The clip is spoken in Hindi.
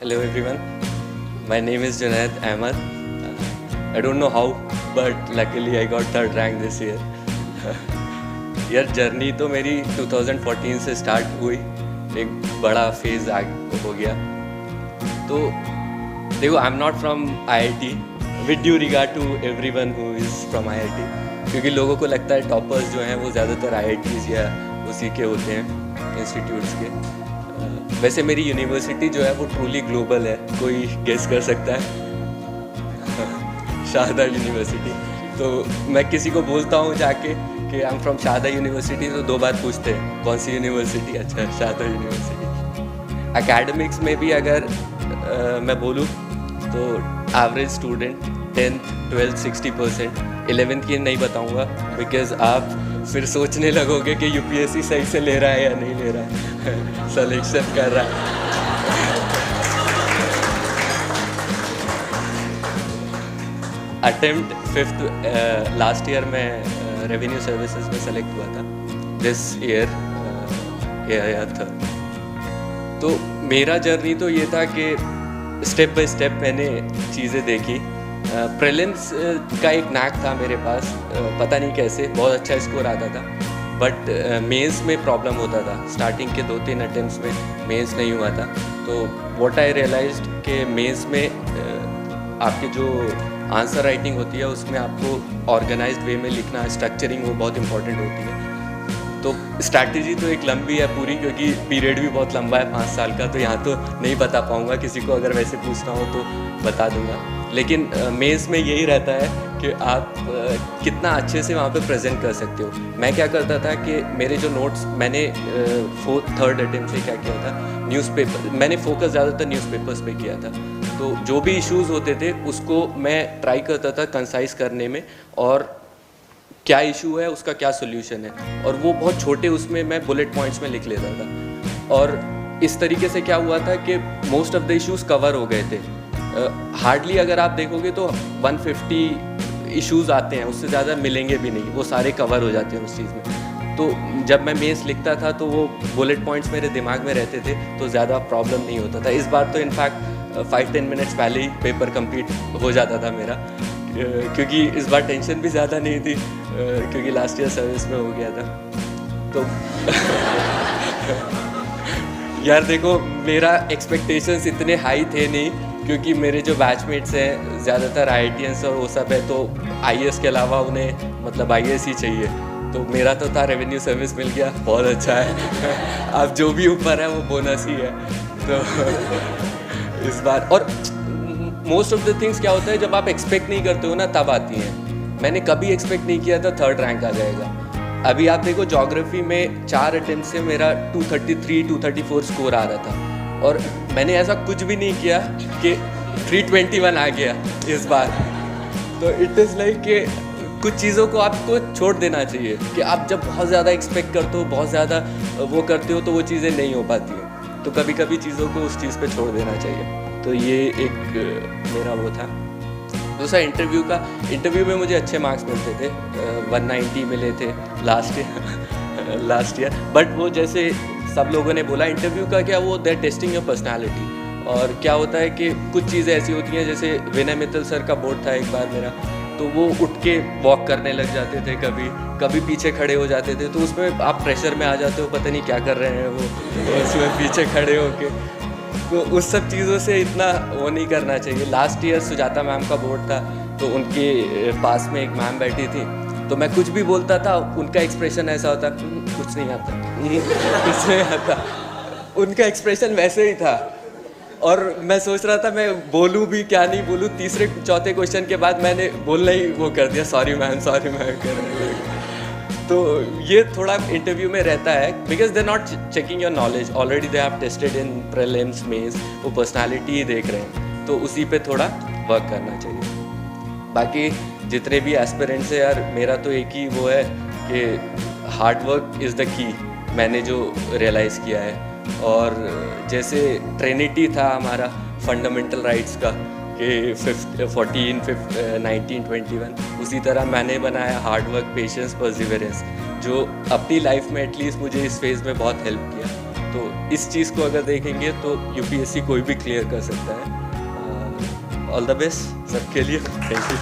Hello everyone, my name is Junaid Ahmed. I don't know how, but luckily I got third rank this year. यार जर्नी तो मेरी 2014 से स्टार्ट हुई, एक बड़ा फेज हो गया. तो देखो, I am not from IIT, with due regard to everyone who is from IIT, क्योंकि लोगों को लगता है टॉपर्स जो हैं वो ज़्यादातर IITs या उसी के होते हैं, इंस्टीट्यूट्स के. वैसे मेरी यूनिवर्सिटी जो है वो ट्रूली ग्लोबल है, कोई गेस कर सकता है? शारदा यूनिवर्सिटी. तो मैं किसी को बोलता हूँ जाके कि I am from Sharda university, तो 2 बार पूछते हैं कौन सी यूनिवर्सिटी. अच्छा, शारदा यूनिवर्सिटी. एकेडमिक्स में भी अगर मैं बोलूँ तो average student 10th 12th 60%. 11th की नहीं बताऊँगा बिकॉज आप फिर सोचने लगोगे कि UPSC सही से ले रहा है या नहीं ले रहा है, सलेक्शन कर रहा है. अटेम्प्ट 5th लास्ट ईयर में रेवेन्यू सर्विसेज में सेलेक्ट हुआ था. दिस ईयर आया था. तो मेरा जर्नी तो ये था कि स्टेप बाय स्टेप मैंने चीज़ें देखी. प्रीलिम्स का एक नैक था मेरे पास, पता नहीं कैसे बहुत अच्छा स्कोर आता था, बट मेंस में प्रॉब्लम होता था. स्टार्टिंग के 2-3 अटेम्प्ट्स में मेंस नहीं हुआ था. तो व्हाट आई रियलाइज्ड कि मेंस में आपके जो आंसर राइटिंग होती है उसमें आपको ऑर्गेनाइज्ड वे में लिखना, स्ट्रक्चरिंग वो बहुत इंपॉर्टेंट होती है. तो स्ट्रैटेजी तो एक लंबी है पूरी, क्योंकि पीरियड भी बहुत लंबा है 5 साल का, तो यहाँ तो नहीं बता पाऊँगा. किसी को अगर वैसे पूछना हो तो बता दूँगा. लेकिन मेंस में यही रहता है कि आप कितना अच्छे से वहाँ पे प्रेजेंट कर सकते हो. मैं क्या करता था कि मेरे जो नोट्स मैंने 3rd अटेम्प्ट से क्या किया था, न्यूज़पेपर मैंने फोकस ज़्यादातर न्यूज़पेपर्स पे किया था. तो जो भी इश्यूज़ होते थे उसको मैं ट्राई करता था कंसाइज करने में, और क्या इशू है उसका क्या सोल्यूशन है, और वो बहुत छोटे उसमें मैं बुलेट पॉइंट्स में लिख लेता था. और इस तरीके से क्या हुआ था कि most of the issues cover हो गए थे. हार्डली अगर आप देखोगे तो 150 इश्यूज़ आते हैं, उससे ज़्यादा मिलेंगे भी नहीं, वो सारे कवर हो जाते हैं उस चीज़ में. तो जब मैं मेंस लिखता था तो वो बुलेट पॉइंट्स मेरे दिमाग में रहते थे, तो ज़्यादा प्रॉब्लम नहीं होता था. इस बार तो इनफैक्ट 5-10 मिनट्स पहले ही पेपर कंप्लीट हो जाता था मेरा, क्योंकि इस बार टेंशन भी ज़्यादा नहीं थी, क्योंकि लास्ट ईयर सर्विस में हो गया था. तो यार देखो, मेरा एक्सपेक्टेशंस इतने हाई थे नहीं, क्योंकि मेरे जो बैचमेट्स हैं ज़्यादातर IITians और वो सब है, तो IAS के अलावा उन्हें मतलब IAS ही चाहिए. तो मेरा तो था रेवेन्यू सर्विस मिल गया, बहुत अच्छा है. अब जो भी ऊपर है वो बोनस ही है. तो इस बार और मोस्ट ऑफ द थिंग्स क्या होता है, जब आप एक्सपेक्ट नहीं करते हो ना तब आती हैं. मैंने कभी एक्सपेक्ट नहीं किया था 3rd रैंक आ जाएगा. अभी आप देखो, ज्योग्राफी में 4 अटेम्प्ट से मेरा 233 234 स्कोर आ रहा था, और मैंने ऐसा कुछ भी नहीं किया कि 321 आ गया इस बार. तो इट इज़ लाइक कि कुछ चीज़ों को आपको छोड़ देना चाहिए, कि आप जब बहुत ज़्यादा एक्सपेक्ट करते हो, बहुत ज़्यादा वो करते हो, तो वो चीज़ें नहीं हो पाती हैं. तो कभी कभी चीज़ों को उस चीज़ पे छोड़ देना चाहिए. तो ये एक मेरा वो था. दूसरा इंटरव्यू में मुझे अच्छे मार्क्स मिलते थे, 190 मिले थे लास्ट ईयर. बट वो जैसे सब लोगों ने बोला, इंटरव्यू का क्या, वो दे टेस्टिंग योर पर्सनालिटी. और क्या होता है कि कुछ चीज़ें ऐसी होती हैं, जैसे विनय मित्तल सर का बोर्ड था एक बार मेरा, तो वो उठ के वॉक करने लग जाते थे, कभी पीछे खड़े हो जाते थे. तो उसमें आप प्रेशर में आ जाते हो, पता नहीं क्या कर रहे हैं वो उसमें पीछे खड़े होके. तो उस सब चीज़ों से इतना वो नहीं करना चाहिए. लास्ट ईयर सुजाता मैम का बोर्ड था, तो उनके पास में एक मैम बैठी थी, तो मैं कुछ भी बोलता था, उनका एक्सप्रेशन ऐसा होता, कुछ नहीं आता कुछ नहीं आता. उनका एक्सप्रेशन वैसे ही था, और मैं सोच रहा था मैं बोलूं भी क्या नहीं बोलूं. 3-4 क्वेश्चन के बाद मैंने बोलना ही वो कर दिया, सॉरी मैम कर. तो ये थोड़ा इंटरव्यू में रहता है, because they not checking your knowledge, already they have tested in prelims mains, वो पर्सनालिटी ही देख रहे हैं. तो उसी पे थोड़ा वर्क करना चाहिए. बाकी जितने भी एस्पिरेंट्स है यार, मेरा तो एक ही वो है कि hard work is the key, मैंने जो रियलाइज़ किया है. और जैसे ट्रिनिटी था हमारा फंडामेंटल राइट्स का कि 14, 19, 21, उसी तरह मैंने बनाया हार्ड वर्क, पेशेंस, परसिवरेंस, जो अपनी लाइफ में एटलीस्ट मुझे इस फेज़ में बहुत हेल्प किया. तो इस चीज़ को अगर देखेंगे तो यूपीएससी कोई भी क्लियर कर सकता है। ऑल द बेस्ट सबके लिए, थैंक यू।